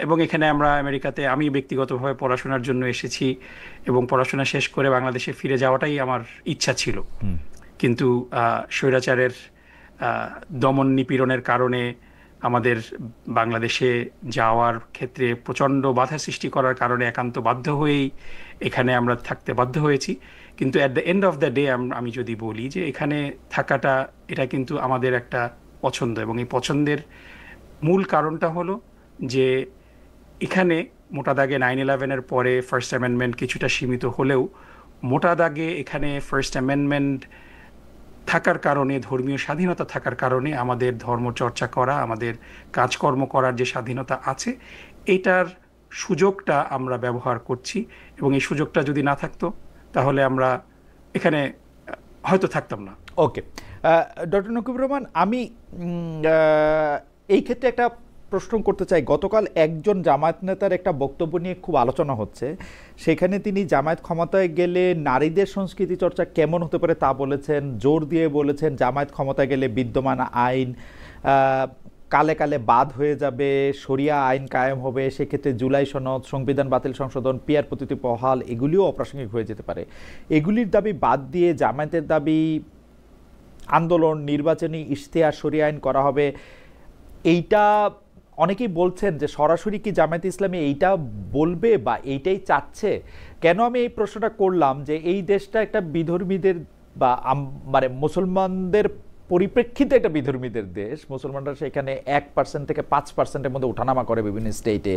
এবং এখানে আমরা আমেরিকাতে, আমি ব্যক্তিগতভাবে পড়াশোনার জন্য এসেছি এবং পড়াশোনা শেষ করে বাংলাদেশে ফিরে যাওয়াটাই আমার ইচ্ছা ছিল, কিন্তু স্বৈরাচারের দমন নিপীড়নের কারণে আমাদের বাংলাদেশে যাওয়ার ক্ষেত্রে প্রচণ্ড বাধা সৃষ্টি করার কারণে একান্ত বাধ্য হয়েই এখানে আমরা থাকতে বাধ্য হয়েছি। কিন্তু at the end of the day আমি যদি বলি যে এখানে থাকাটা এটা কিন্তু আমাদের একটা পছন্দ, এবং এই পছন্দের মূল কারণটা হলো যে এখানে মোটা দাগে 9/11-এর পরে ফার্স্ট অ্যামেন্ডমেন্ট কিছুটা সীমিত হলেও মোটা দাগে এখানে ফার্স্ট অ্যামেন্ডমেন্ট থাকার কারণে, ধর্মীয় স্বাধীনতা থাকার কারণে আমাদের ধর্মচর্চা করা, আমাদের কাজকর্ম করার যে স্বাধীনতা আছে, এটার সুযোগটা আমরা ব্যবহার করছি, এবং এই সুযোগটা যদি না থাকতো তাহলে আমরা এখানে হয়তো থাকতাম না। ওকে, ডক্টর নকিবুর রহমান, আমি এই ক্ষেত্রে একটা প্রশ্ন করতে চাই। গতকাল একজন জামায়াত নেতার একটা বক্তব্য নিয়ে খুব আলোচনা হচ্ছে, সেখানে তিনি জামায়াত ক্ষমতায় গেলে নারীদের সংস্কৃতি চর্চা কেমন হতে পারে তা বলেছেন, জোর দিয়ে বলেছেন জামায়াত ক্ষমতায় গেলে বিদ্যমান আইন কালে কালে বাদ হয়ে যাবে, শরিয়া আইন কায়েম হবে, সেক্ষেত্রে জুলাই সনদ, সংবিধান বাতিল সংশোধন, পিয়ার প্রতিটি বহাল, এগুলিও অপ্রাসঙ্গিক হয়ে যেতে পারে। এগুলির দাবি বাদ দিয়ে জামায়াতের দাবি আন্দোলন, নির্বাচনী ইশতেহার, শরিয়া আইন করা হবে। এইটা অনেকেই বলছেন যে সরাসরি কি জামায়াতে ইসলামী এইটা বলবে বা এইটাই চাচ্ছে। কেন আমি এই প্রশ্নটা করলাম, যে এই দেশটা একটা বিধর্মীদের বা মানে মুসলমানদের পরিপ্রেক্ষিতে একটা বিধর্মীদের দেশ। মুসলমানরা সেখানে 1% থেকে 5%-এর মধ্যে ওঠানামা করে বিভিন্ন স্টেটে।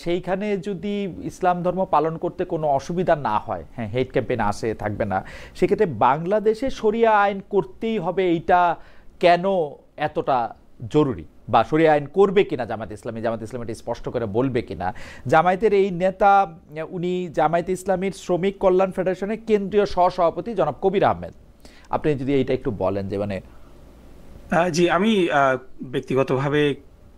সেইখানে যদি ইসলাম ধর্ম পালন করতে কোনো অসুবিধা না হয়, হ্যাঁ, হেট ক্যাম্পেইন আসে থাকবে না, সেক্ষেত্রে বাংলাদেশে শরিয়া আইন করতেই হবে, এইটা কেন এতটা জরুরি? বা শরিয়া আইন করবে কিনা জামায়াত ইসলামী এটা স্পষ্ট করে বলবে কিনা? জামায়াতের এই নেতা, উনি জামায়াতে ইসলামীর শ্রমিক কল্যাণ ফেডারেশনের কেন্দ্রীয় সহসভাপতি জনাব কবির আহমেদ। আপনি যদি এইটা একটু বলেন যে মানে। জি, আমি ব্যক্তিগতভাবে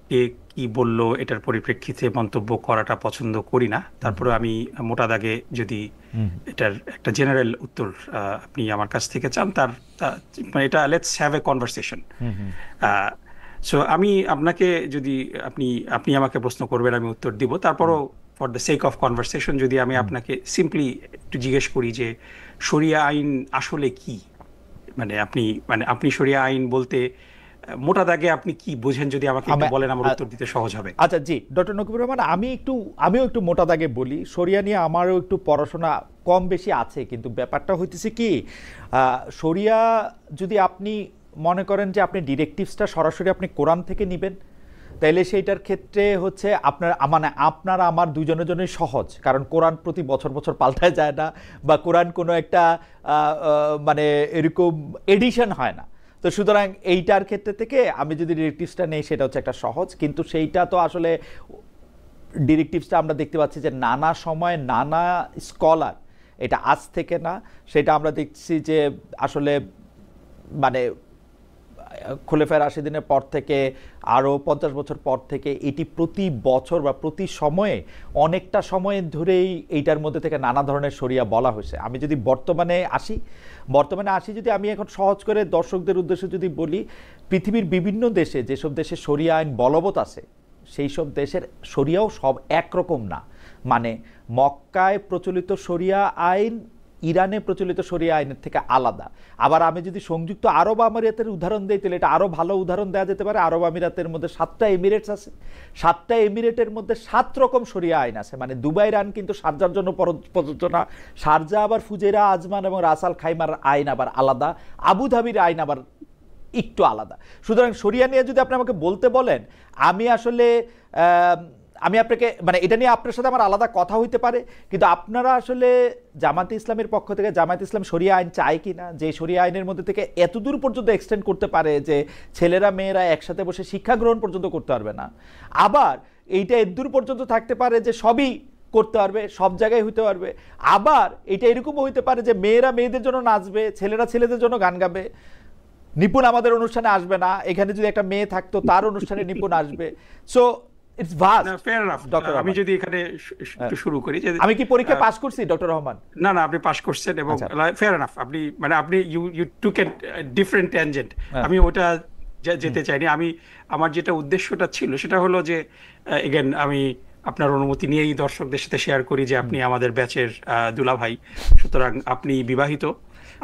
কে কি বললো এটার পরিপ্রেক্ষিতে মন্তব্য করাটা পছন্দ করি না। তারপরে আমি মোটা দাগে যদি এটার একটা জেনারেল উত্তর আপনি আমার কাছ থেকে চান, মানে এটা let's have a conversation. So আমি আপনাকে যদি আপনি আমাকে প্রশ্ন করবেন, আমি উত্তর দিব। তারপরও for the sake of conversation যদি আমি আপনাকে সিম্পলি একটু জিজ্ঞেস করি যে শরিয়া আইন আসলে কি, মানে আপনি শরিয়া আইন বলতে মোটা দাগে আপনি কি বোঝেন, যদি আমাকে একটু বলেন, আমার উত্তর দিতে সহজ হবে। আচ্ছা, জি ডক্টর নকিবুর রহমান, আমিও একটু মোটা দাগে বলি। শরিয়া নিয়ে আমারও একটু পড়াশোনা কম বেশি আছে, কিন্তু ব্যাপারটা হইতেছে কি, শরিয়া যদি আপনি মনে করেন যে আপনি ডিরেক্টিভসটা সরাসরি আপনি কোরআন থেকে নেবেন, তাইলে সেইটার ক্ষেত্রে হচ্ছে আপনার আমার দুজনের জন্যই সহজ, কারণ কোরআন প্রতি বছর বছর পাল্টায় যায় না, বা কোরআন কোনো একটা মানে এরকম এডিশন হয় না। তো সুতরাং এইটার ক্ষেত্রে থেকে আমি যদি ডিরেক্টিভসটা নেই, সেটা হচ্ছে একটা সহজ। কিন্তু সেইটা তো আসলে ডিরেক্টিভসটা আমরা দেখতে পাচ্ছি যে নানা সময় নানা স্কলার, এটা আজ থেকে না, সেটা আমরা দেখছি যে আসলে মানে খোলাফায়ে রাশিদিনের পর থেকে আরও 50 বছর পর থেকে এটি প্রতি বছর বা প্রতি সময়ে অনেকটা সময় ধরেই এইটার মধ্যে থেকে নানা ধরনের শরিয়া বলা হয়েছে। আমি যদি বর্তমানে আসি যদি আমি এখন সহজ করে দর্শকদের উদ্দেশ্যে যদি বলি, পৃথিবীর বিভিন্ন দেশে যেসব দেশে শরিয়া আইন বলবৎ আছে, সেই সব দেশের শরিয়াও সব একরকম না। মানে মক্কায় প্রচলিত শরিয়া আইন ইরানে প্রচলিত শরিয়া আইনের থেকে আলাদা। আবার আমি যদি সংযুক্ত আরব আমিরাতের উদাহরণ দিই, তাহলে এটা আরও ভালো উদাহরণ দেওয়া যেতে পারে। আরব আমিরাতের মধ্যে 7টা এমিরেটস আছে, 7টা এমিরেটের মধ্যে 7 রকম শরিয়া আইন আছে। মানে দুবাইয়ের আইন কিন্তু শারজার জন্য প্রযোজ্য না, শারজা আবার ফুজেরা, আজমান এবং রাস আল খাইমার আইন আবার আলাদা, আবুধাবির আইন আবার একটু আলাদা। সুতরাং শরিয়া নিয়ে যদি আপনি আমাকে বলতে বলেন, আমি আপনাকে মানে এটা নিয়ে আপনার সাথে আমার আলাদা কথা হইতে পারে, কিন্তু আপনারা আসলে জামায়াতে ইসলামের পক্ষ থেকে জামায়াতে ইসলাম শরিয়া আইন চায় কিনা, যে শরিয়া আইনের মধ্যে থেকে এতদূর পর্যন্ত এক্সটেন্ড করতে পারে যে ছেলেরা মেয়েরা একসাথে বসে শিক্ষা গ্রহণ পর্যন্ত করতে পারবে না, আবার এইটা এতদূর পর্যন্ত থাকতে পারে যে সবই করতে পারবে, সব জায়গায় হইতে পারবে, আবার এটা এরকমও হইতে পারে যে মেয়েরা মেয়েদের জন্য নাচবে, ছেলেরা ছেলেদের জন্য গান গাবে, নিপুণ আমাদের অনুষ্ঠানে আসবে না, এখানে যদি একটা মেয়ে থাকতো তার অনুষ্ঠানে নিপুণ আসবে। So it's vast. Fair enough. আমি যদি এখানে একটু শুরু করি, যে আমি কি পরীক্ষা পাস করছি ডক্টর রহমান? না, আপনি পাস করছেন, এবং ফেয়ার এনাফ। আপনি you took a different tangent. আমি ওটা যেতে চাইনি। আমার যেটা উদ্দেশ্যটা ছিল সেটা হলো যে এগেন আমি আপনার অনুমতি নিয়েই দর্শকদের সাথে শেয়ার করি যে আপনি আমাদের ব্যাচের দুলাভাই, সুতরাং আপনি বিবাহিত।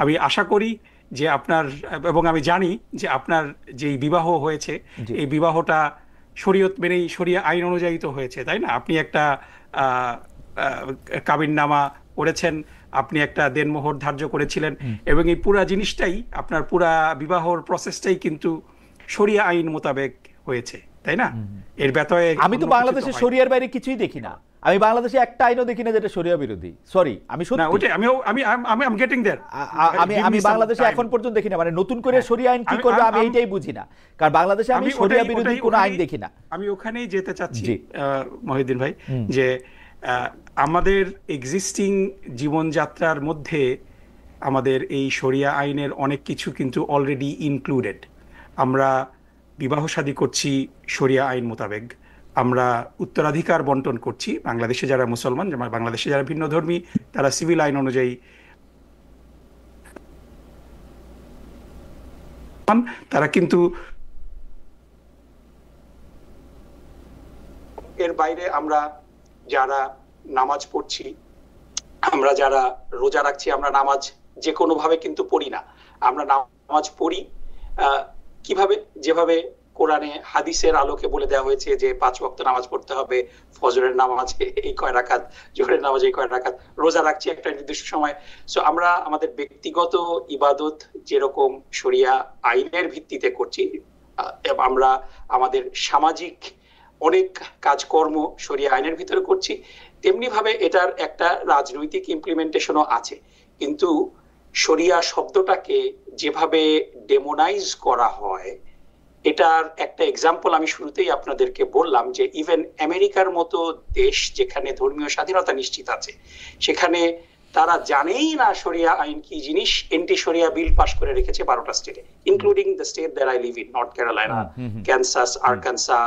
আমি আশা করি যে আপনার, এবং আমি জানি যে আপনার যেই বিবাহ হয়েছে, এই বিবাহটা শরীয়ত মেনেই, শরিয়া আইন অনুযায়ী তো হয়েছে, তাই না? আপনি একটা কাবিননামা করেছেন, আপনি একটা দেনমোহর ধার্য করেছিলেন, এবং এই পুরা জিনিসটাই, আপনার পুরা বিবাহর প্রসেসটাই কিন্তু শরিয়া আইন মোতাবেক হয়েছে, তাই না? এর ব্যাপারে আমি তো বাংলাদেশের শরিয়ার বাইরে কিছুই দেখি না। আমি বাংলাদেশে একটা আইনও দেখি না যেটা শরিয়া বিরোধী। সরি, আমি সত্যি না, ওইটা আমি গেটিং देयर। আমি বাংলাদেশে এখন পর্যন্ত দেখি না, মানে নতুন করে শরিয়া আইন কি করবে আমি এইটাই বুঝি না, কারণ বাংলাদেশে আমি শরিয়া বিরোধী কোনো আইন দেখি না। আমি ওখানেই যেতে চাচ্ছি মহিউদ্দিন ভাই, যে আমাদের এক্সিস্টিং জীবনযাত্রার মধ্যে আমাদের এই শরিয়া আইনের অনেক কিছু কিন্তু অলরেডি ইনক্লুডেড। আমরা বিবাহ শাদী করছি শরিয়া আইন মোতাবেক, আমরা উত্তরাধিকার বন্টন করছি। বাংলাদেশে যারা মুসলমান, বাংলাদেশে যারা ভিন্ন ধর্মী, তারা সিভিল আইন অনুযায়ী তারা কিন্তু এর বাইরে আমরা যারা নামাজ পড়ছি, আমরা যারা রোজা রাখছি, আমরা নামাজ যে কোনো ভাবে কিন্তু পড়ি না। আমরা নামাজ পড়ি কিভাবে? যেভাবে কোরআনে হাদিসের আলোকে বলে দেওয়া হয়েছে যে 5 ওয়াক্ত নামাজ পড়তে হবে, ফজরের নামাজে এই কয় রাকাত, জোহরের নামাজে এই কয় রাকাত, রোজা রাখছি একটা নির্দিষ্ট সময়। সো আমরা আমাদের ব্যক্তিগত ইবাদত যেরকম শরিয়া আইনের ভিত্তিতে করছি, আমরা আমাদের সামাজিক অনেক কাজকর্ম শরিয়া আইনের ভিতরে করছি, তেমনি ভাবে এটার একটা রাজনৈতিক ইমপ্লিমেন্টেশনও আছে। কিন্তু শরিয়া শব্দটাকে যেভাবে ডেমোনাইজ করা হয়, এটার একটা এক্সাম্পল আমি শুরুতেই আপনাদেরকে বললাম যে ইভেন আমেরিকার মতো দেশ যেখানে ধর্মীয় স্বাধীনতা নিশ্চিত আছে, সেখানে তারা জানেই না শরিয়া আইন কি জিনিস, এন্টি শরিয়া বিল পাস করে রেখেছে 12টা স্টেটে, including the state that I live in, north Carolina, Kansas, আরকানসা,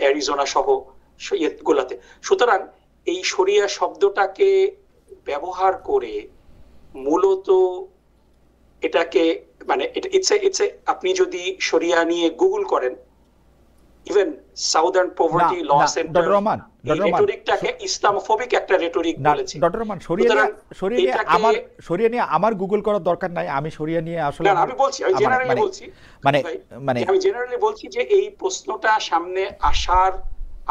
Arizona সহ গোলাতে। সুতরাং এই শরিয়া শব্দটাকে ব্যবহার করে মূলত এটাকে মানে আপনি যদি শরিয়া নিয়ে গুগল করেন, ইভেন সাউদার্ন পভার্টি ল সেন্টার রেটরিকটাকে ইসলামোফোবিক একটা রেটরিক বলেছে। ডক্টর রহমান, শরিয়া নিয়ে আমার গুগল করার দরকার নাই, আমি শরিয়া নিয়ে আসলে আমি বলছি, আমি জেনারেলি বলছি যে এই প্রশ্নটা সামনে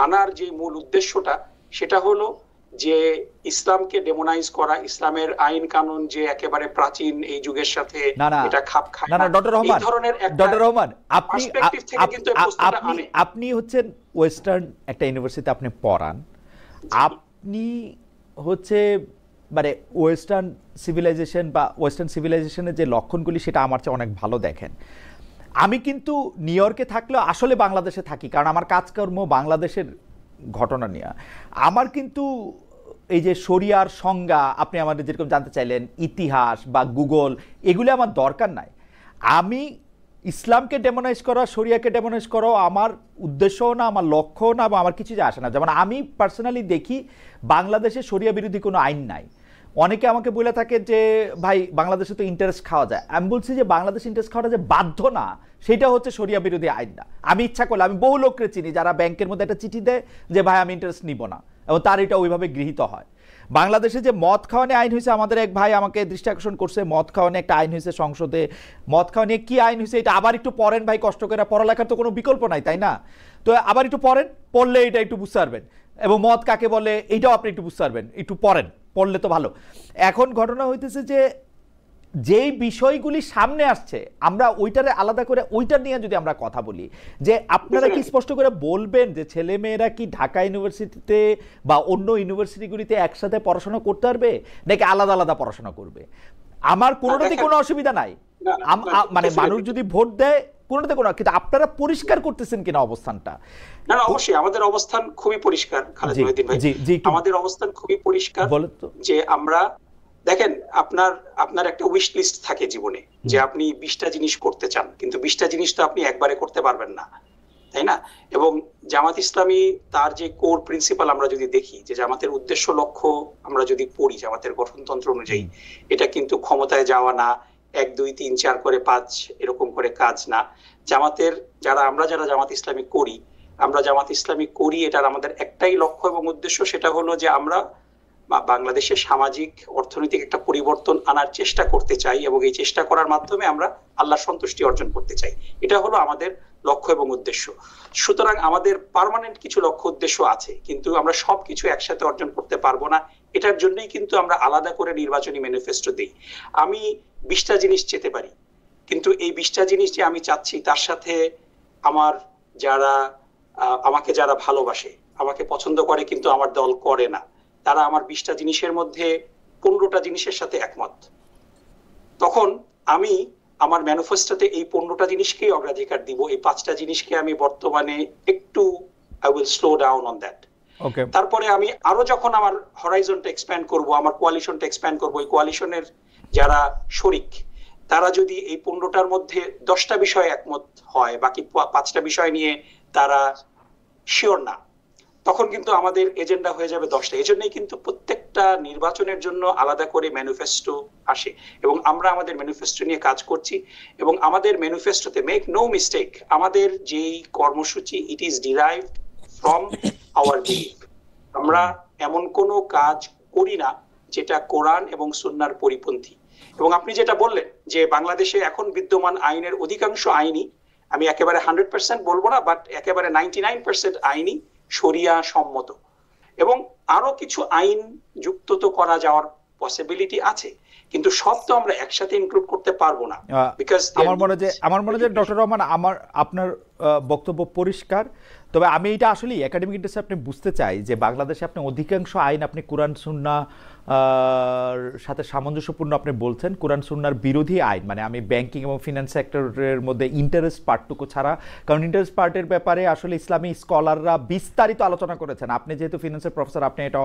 আনার যে মূল উদ্দেশ্যটা সেটা হলো যে ইসলামকে ডেমোনাইজ করা, ইসলামের আইন কানুন যে একেবারে প্রাচীন এই যুগের সাথে এটা খাপ খায় না। ডক্টর রহমান, আপনি হচ্ছেন ওয়েস্টার্ন একটা ইউনিভার্সিটিতে আপনি পড়ান, আপনি হচ্ছে মানে ওয়েস্টার্ন সিভিলাইজেশন বা ওয়েস্টার্ন সিভিলাইজেশনের যে লক্ষণগুলি সেটা আমার চেয়ে অনেক ভালো দেখেন। আমি কিন্তু নিউ ইয়র্কে থাকলেও আসলে বাংলাদেশে থাকি, কারণ আমার কাজকর্ম বাংলাদেশের ঘটনা নিয়ে। আমার কিন্তু এই যে শরিয়ার সংজ্ঞা আপনি আমাদের যেরকম জানতে চাইলেন, ইতিহাস বা গুগল, এগুলি আমার দরকার নাই। আমি ইসলামকে ডেমোনাইজ করা, শরিয়াকে ডেমোনাইজ করাও আমার উদ্দেশ্যও না, আমার লক্ষ্যও না, বা আমার কিছু যে আসে না। যেমন আমি পার্সোনালি দেখি বাংলাদেশে শরিয়া বিরোধী কোনো আইন নাই। অনেকে আমাকে বলে থাকে যে ভাই বাংলাদেশে তো ইন্টারেস্ট খাওয়া যায়। আমি বলছি যে বাংলাদেশ ইন্টারেস্ট খাওয়াটা যে বাধ্য না, সেটা হচ্ছে শরিয়া বিরোধী আইন না। আমি ইচ্ছা করলে, আমি বহু লোককে চিনি যারা ব্যাংকের মধ্যে একটা চিঠি দেয় যে ভাই আমি ইন্টারেস্ট নিব না, এবং তার এটা ওইভাবে গৃহীত হয়। বাংলাদেশে যে মদ খাওয়া নিয়ে আইন হয়েছে, আমাদের এক ভাই আমাকে দৃষ্টি আকর্ষণ করছে, মদ খাওয়া নিয়ে একটা আইন হয়েছে সংসদে। মদ খাওয়া নিয়ে কি আইন হয়েছে এটা আবার একটু পড়েন ভাই, কষ্ট করে, পড়ালেখার তো কোনো বিকল্প নাই, তাই না? তো আবার একটু পড়েন, পড়লে এটা একটু বুঝতে পারবেন, এবং মদ কাকে বলে এইটাও আপনি একটু বুঝতে পারবেন, একটু পড়েন, পড়লে তো ভালো। এখন ঘটনা হইতেছে যে যেই বিষয়গুলি সামনে আসছে আমরা ওইটারে আলাদা করে ওইটা নিয়ে যদি আমরা কথা বলি, যে আপনারা কি স্পষ্ট করে বলবেন যে ছেলে মেয়েরা কি ঢাকা ইউনিভার্সিটিতে বা অন্য ইউনিভার্সিটিগুলিতে একসাথে পড়াশোনা করতে পারবে, নাকি আলাদা আলাদা পড়াশোনা করবে? আমার কোনোটাতে কোনো অসুবিধা নাই, মানে মানুষ যদি ভোট দেয় কোনোটাতে কোনো, কিন্তু আপনারা পরিষ্কার করতেছেন কিনা অবস্থানটা? না, অবশ্যই আমাদের অবস্থান খুবই পরিষ্কার খালেদ মহিউদ্দিন ভাই, আমাদের অবস্থান খুবই পরিষ্কার যে আমরা, দেখেন আপনার একটা উইশ লিস্ট থাকে জীবনে, যে আপনি 20টা জিনিস করতে চান, কিন্তু 20টা জিনিস তো আপনি একবারে করতে পারবেন না, তাই না? এবং জামাত ইসলামী তার যে কোর প্রিন্সিপাল আমরা যদি দেখি, যে জামাতের উদ্দেশ্য লক্ষ্য আমরা যদি পড়ি জামাতের গঠনতন্ত্র অনুযায়ী, এটা কিন্তু ক্ষমতায় যাওয়া না, 1 2 3 4 করে 5 এরকম করে কাজ না। জামাতের আমরা যারা জামাত ইসলামী করি এটার আমাদের একটাই লক্ষ্য এবং উদ্দেশ্য, সেটা হলো যে আমরা বাংলাদেশের সামাজিক অর্থনৈতিক একটা পরিবর্তন আনার চেষ্টা করতে চাই, এবং এই চেষ্টা করার মাধ্যমে আমরা আল্লাহর সন্তুষ্টি অর্জন করতে চাই। এটা হলো আমাদের লক্ষ্য এবং উদ্দেশ্য। সুতরাং আমাদের পার্মানেন্ট কিছু লক্ষ্য উদ্দেশ্য আছে, কিন্তু আমরা সবকিছু একসাথে অর্জন করতে পারবো না। এটার জন্যই কিন্তু আমরা আলাদা করে নির্বাচনী ম্যানিফেস্টো দিই। আমি 20টা জিনিস চেতে পারি, কিন্তু এই 20টা জিনিস যে আমি চাচ্ছি তার সাথে আমাকে যারা ভালোবাসে, আমাকে পছন্দ করে কিন্তু আমার দল করে না, তারা আমার 20টা জিনিসের মধ্যে 15টা জিনিসের সাথে একমত, তখন আমি আমার ম্যানিফেস্টোতে এই 15টা জিনিসকেই অগ্রাধিকার দিব। এই 5টা জিনিসকে আমি বর্তমানে একটু I will slow down on that. তারপরে আমি আরো যখন আমার হরাইজনটা এক্সপ্যান্ড করব, আমার কোয়ালিশনটা এক্সপ্যান্ড করব, এই কোয়ালিশনের যারা শরিক তারা যদি এই 15টার মধ্যে 10টা বিষয় একমত হয়, বাকি 5টা বিষয় নিয়ে তারা শিওর না, তখন কিন্তু আমাদের এজেন্ডা হয়ে যাবে 10টা। এজন্যই কিন্তু প্রত্যেকটা নির্বাচনের জন্য আলাদা করে ম্যানিফেস্টো আসে, এবং আমরা আমাদের ম্যানিফেস্টো নিয়ে কাজ করছি। এবং আমাদের ম্যানিফেস্টোতে, মেক নো মিস্টেক, আমাদের যেই কর্মসূচি it is derived from our belief. আমরা এমন কোনো কাজ করি না যেটা কোরআন এবং সুন্নাহর পরিপন্থী। এবং আপনি যেটা বললেন যে বাংলাদেশে এখন বিদ্যমান আইনের অধিকাংশ আইনই আমি একেবারে 100% বলবো না, বাট একেবারে 99% আইনি শরিয়া সম্মত, এবং আরো কিছু আইন যুক্ত তো করা যাওয়ার পসিবিলিটি আছে, কিন্তু সব তো আমরা একসাথে ইনক্লুড করতে পারবো না। বিকজ আমার মনে হয় ডক্টর রহমান, আপনার বক্তব্য পরিষ্কার, তবে আমি এটা আসলে একাডেমিক ইন্টারেস্টে আপনি বুঝতে চাই যে বাংলাদেশে আপনি অধিকাংশ আইন আপনি কোরআন সুন্নাহ সাথে সামঞ্জস্যপূর্ণ আপনি বলছেন, কোরআন সুন্নাহর বিরোধী আইন, মানে আমি ব্যাংকিং এবং ফিনান্স সেক্টরের মধ্যে ইন্টারেস্ট পার্টটুকু ছাড়া, কারণ ইন্টারেস্ট পার্টের ব্যাপারে আসলে ইসলামী স্কলাররা বিস্তারিত আলোচনা করেছেন। আপনি যেহেতু ফিনান্সের প্রফেসর, আপনি এটা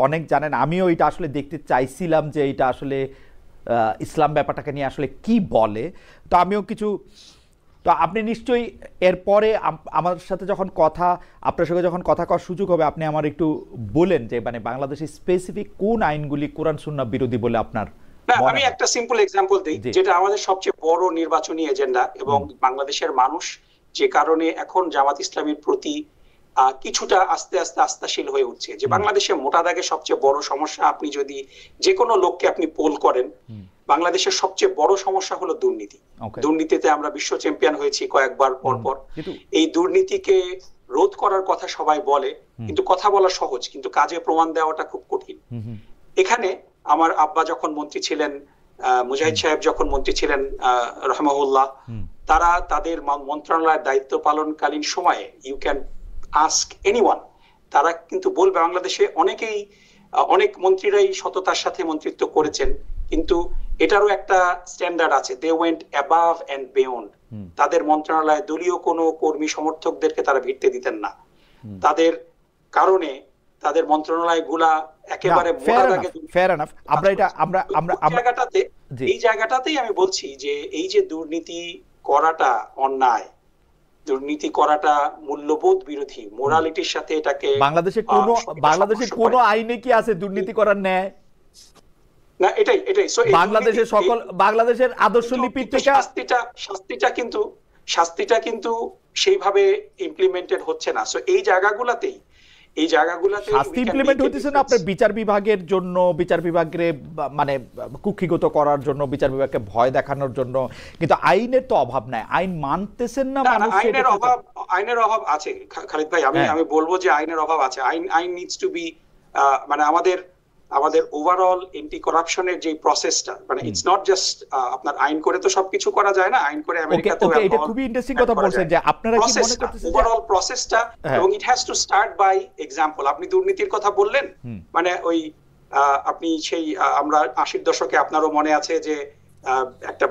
অনেক জানেন, আমিও এটা আসলে দেখতে চাইছিলাম যে এটা আসলে ইসলাম ব্যাপারটাকে নিয়ে আসলে কি বলে। তো আমিও কিছু, তো আপনি নিশ্চয়ই এরপরে আমার সাথে যখন আপনার সঙ্গে যখন কথা করার সুযোগ হবে, আপনি আমার একটু বলেন যে মানে বাংলাদেশের স্পেসিফিক কোন আইনগুলি কোরআন সুন্নাহ বিরোধী বলে আপনার। আমি একটা সিম্পল এক্সাম্পল দিই, যেটা আমাদের সবচেয়ে বড় নির্বাচনী এজেন্ডা, এবং বাংলাদেশের মানুষ যে কারণে এখন জামাত ইসলামীর প্রতি কিছুটা আস্তে আস্তে আস্থাশীল হয়ে উঠছে, যে বাংলাদেশের মোটা দাগে সবচেয়ে বড় সমস্যা, আপনি যদি যে কোনো লোককে আপনি পোল করেন, বাংলাদেশের সবচেয়ে বড় সমস্যা হলো দুর্নীতি। দুর্নীতিতে আমরা বিশ্ব চ্যাম্পিয়ন হয়েছি কয়েকবার পরপর। এই দুর্নীতিকে রোধ করার কথা সবাই বলে, কিন্তু কথা বলা সহজ, কিন্তু কাজে প্রমাণ দেওয়াটা খুব কঠিন। এখানে আমার আব্বা যখন মন্ত্রী ছিলেন, মুজাহিদ সাহেব যখন মন্ত্রী ছিলেন রহমাহুল্লাহ, তারা তাদের মন্ত্রণালয়ের দায়িত্ব পালনকালীন সময়ে, ইউ ক্যান আস্ক এনিওয়ান, তারা কিন্তু বলবে বাংলাদেশে অনেক মন্ত্রীরাই সততার সাথে মন্ত্রিত্ব করেছেন, কিন্তু এটারও একটা স্ট্যান্ডার্ড আছে, they went above and beyond. তাদের মন্ত্রণালয়ে দলীয় কোনো কর্মী সমর্থকদেরকে তারা ভিড়তে দিতেন না, তাদের কারণে তাদের মন্ত্রণালয়গুলা একেবারে এই জায়গাটাতেই আমি বলছি যে এই যে দুর্নীতি করাটা অন্যায়, দুর্নীতি করাটা মূল্যবোধ বিরোধী, মোরালিটির সাথে এটাকে বাংলাদেশের কোন আইনে কি আছে দুর্নীতি করার ন্যায়? না, এটাই বাংলাদেশের আদর্শ লিপি থেকে শাস্তিটা কিন্তু সেইভাবে ইমপ্লিমেন্টেড হচ্ছে না। সো এই জায়গাগুলোতে শাস্তি ইমপ্লিমেন্ট হইতেছে না আপনার বিচার বিভাগের জন্য, বিচার বিভাগকে মানে কুক্ষিগত করার জন্য, বিচার বিভাগকে ভয় দেখানোর জন্য, কিন্তু আইনের তো অভাব নাই। আইন মানতেছেন না মানুষ। আইনের অভাব আছে খালিদ ভাই, আমি বলবো যে আইনের অভাব আছে। আইন নিডস টু বি, মানে আমাদের ওভারঅল এন্টি করাপশনের যে প্রসেসটা, মানে ইটস নট জাস্ট আপনার আইন করে তো সবকিছু করা যায় না। আইন করে আমেরিকাতেও এটা খুবই ইন্টারেস্টিং কথা বলছেন যে আপনারা কি মনে করতেছেন ওভারঅল প্রসেসটা, এবং it has to start by example. আপনি দুর্নীতির কথা বললেন, মানে ওই আপনি সেই আমরা 80-র দশকে, আপনারও মনে আছে যে একটা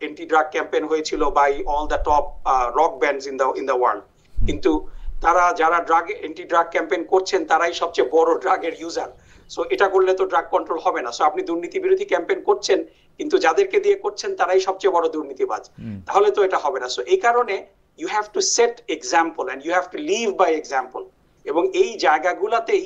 এন্টি ড্রাগ ক্যাম্পেইন হয়েছিল by all the top rock bands in the world, কিন্তু যারা এন্টি ড্রাগ ক্যাম্পেইন করছেন তারাই সবচেয়ে বড় ড্রাগের ইউজার। সো এটা করলে তো ড্রাগ কন্ট্রোল হবে না। সো আপনি দুর্নীতি বিরোধী ক্যাম্পেইন করছেন, কিন্তু যাদেরকে দিয়ে করছেন তারাই সবচেয়ে বড় দুর্নীতিবাজ, তাহলে তো এটা হবে না। সো এই কারণে you have to set example and you have to live by example, এবং এই জায়গাগুলোতেই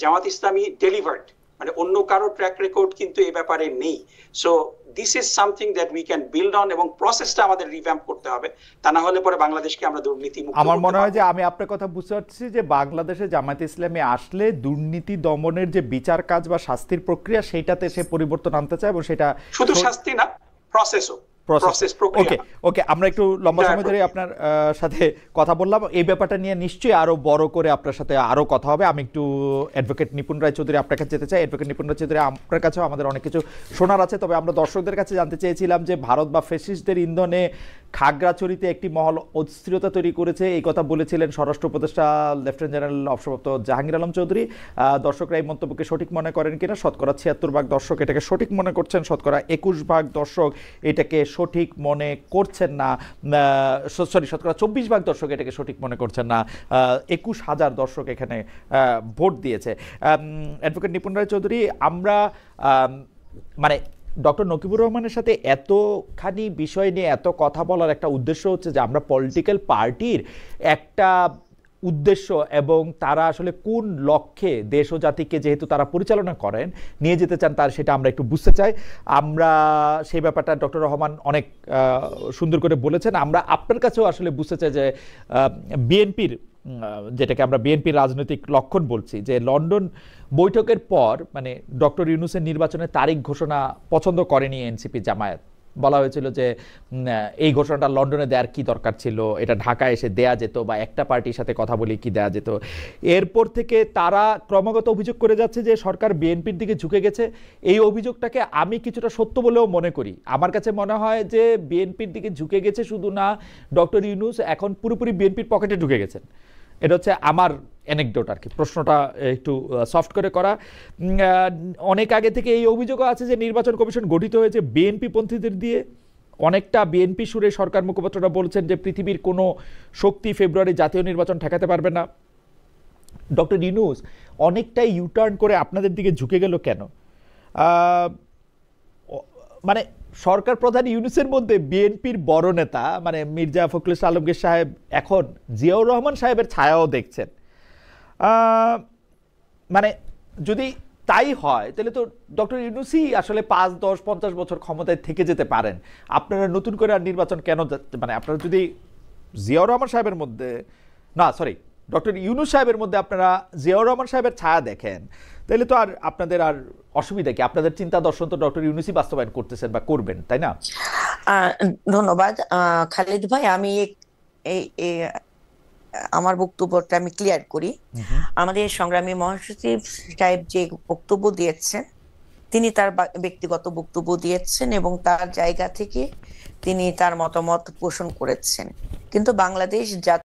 জামাত ইসলামী ডেলিভার্ড, মানে অন্য কারো ট্র্যাক রেকর্ড কিন্তু এই ব্যাপারে নেই। So this is something that we can build on, এবং প্রসেসটা আমাদের রিভ্যাম্প করতে হবে, তা না হলে পরে বাংলাদেশকে আমরা দুর্নীতি মুক্ত। আমার মনে হয় যে আমি আপনার কথা বুঝতে পারছি যে বাংলাদেশে জামায়াত ইসলামী আসলে দুর্নীতি দমনের যে বিচার কাজ বা শাস্তির প্রক্রিয়া, সেইটাতে সে পরিবর্তন আনতে চায়, এবং সেটা শুধু শাস্তি না, প্রসেসও। ওকে, আমরা একটু লম্বা সময় ধরে আপনার সাথে কথা বললাম। এই ব্যাপারটা নিয়ে নিশ্চয়ই আরো বড় করে আপনার সাথে আরো কথা হবে। আমি একটু অ্যাডভোকেট নিপুণ রায় চৌধুরী আপনার কাছে যেতে চাই। অ্যাডভোকেট নিপুণ রায় চৌধুরী, আপনার কাছেও আমাদের অনেক কিছু শোনার আছে, তবে আমরা দর্শকদের কাছে জানতে চেয়েছিলাম যে ভারত বা ফ্যাসিস্টদের ইন্ধনে খাগড়াছড়িতে একটি মহল অস্থিরতা তৈরি করেছে, এই কথা বলেছিলেন স্বরাষ্ট্র উপদেষ্টা লেফটেন্যান্ট জেনারেল অবসরপ্রাপ্ত জাহাঙ্গীর আলম চৌধুরী। দর্শকরা এই মন্তব্যকে সঠিক মনে করেন কিনা? শতকরা 76% দর্শক এটাকে সঠিক মনে করছেন, শতকরা 21% দর্শক এটাকে সঠিক মনে করছেন না, শতকরা 24% দর্শক এটাকে সঠিক মনে করছেন না। 21,000 দর্শক এখানে ভোট দিয়েছে। অ্যাডভোকেট নিপুণ রায় চৌধুরী, আমরা মানে ডক্টর নকিবুর রহমানের সাথে এতখানি বিষয় নিয়ে এত কথা বলার একটা উদ্দেশ্য হচ্ছে যে আমরা পলিটিক্যাল পার্টির একটা উদ্দেশ্য এবং তারা আসলে কোন লক্ষ্যে দেশ ও জাতিকে যেহেতু তারা পরিচালনা করেন নিয়ে যেতে চান, তার সেটা আমরা একটু বুঝতে চাই। আমরা সেই ব্যাপারটা ডক্টর রহমান অনেক সুন্দর করে বলেছেন। আমরা আপনার কাছেও আসলে বুঝতে চাই যে বিএনপির, যেটাকে আমরা বিএনপির রাজনৈতিক লক্ষণ বলছি, যে লন্ডন বৈঠকের পর মানে ডক্টর ইউনূসের নির্বাচনের তারিখ ঘোষণা পছন্দ করেনি এনসিপি জামায়াত, বলা হয়েছিল যে এই ঘোষণাটা লন্ডনে দেওয়ার কি দরকার ছিল, এটা ঢাকায় এসে দেয়া যেত, বা একটা পার্টির সাথে কথা বলে কি দেয়া যেত। এরপর থেকে তারা ক্রমাগত অভিযোগ করে যাচ্ছে যে সরকার বিএনপির দিকে ঝুঁকে গেছে। এই অভিযোগটাকে আমি কিছুটা সত্য বলেও মনে করি। আমার কাছে মনে হয় যে বিএনপির দিকে ঝুঁকে গেছে শুধু না, ডক্টর ইউনূস এখন পুরোপুরি বিএনপির পকেটে ঢুকে গেছেন। এটা হচ্ছে আমার অ্যানেকডোট আর কি, প্রশ্নটা একটু সফট করে করা। অনেক আগে থেকে এই অভিযোগও আছে যে নির্বাচন কমিশন গঠিত হয়েছে বিএনপি পন্থীদের দিয়ে। অনেকটা বিএনপি সুরে সরকার মুখপাত্ররা বলছেন যে পৃথিবীর কোনো শক্তি ফেব্রুয়ারি জাতীয় নির্বাচন ঠেকাতে পারবে না। ডক্টর ইউনূস অনেকটাই ইউটার্ন করে আপনাদের দিকে ঝুঁকে গেল কেন? মানে সরকার প্রধান ইউনূসের মধ্যে বিএনপির বড় নেতা মানে মির্জা ফখরুল ইসলাম আলমগীর সাহেব এখন জিয়াউর রহমান সাহেবের ছায়াও দেখছেন। মানে যদি তাই হয় তাহলে তো ডক্টর ইউনূসই আসলে 5, 10, 50 বছর ক্ষমতায় থেকে যেতে পারেন। আপনারা নতুন করে আর নির্বাচন কেন, মানে আপনারা যদি জিয়াউর রহমান সাহেবের মধ্যে না, সরি, ডক্টর ইউনূস সাহেবের মধ্যে আপনারা জিয়াউর রহমান সাহেবের ছায়া দেখেন, তাহলে তো আর আপনাদের আর অসুবিধা কি? আপনাদের চিন্তা দর্শন তো ডক্টর ইউনূসই বাস্তবায়ন করতেছেন বা করবেন, তাই না? ধন্যবাদ খালিদ ভাই। আমি আমার বক্তব্যটা আমি ক্লিয়ার করি। আমাদের সংগ্রামী মহাসচিব সাহেব যে বক্তব্য দিয়েছেন, তিনি তার ব্যক্তিগত বক্তব্য দিয়েছেন এবং তার জায়গা থেকে তিনি তার মতামত পোষণ করেছেন, কিন্তু বাংলাদেশ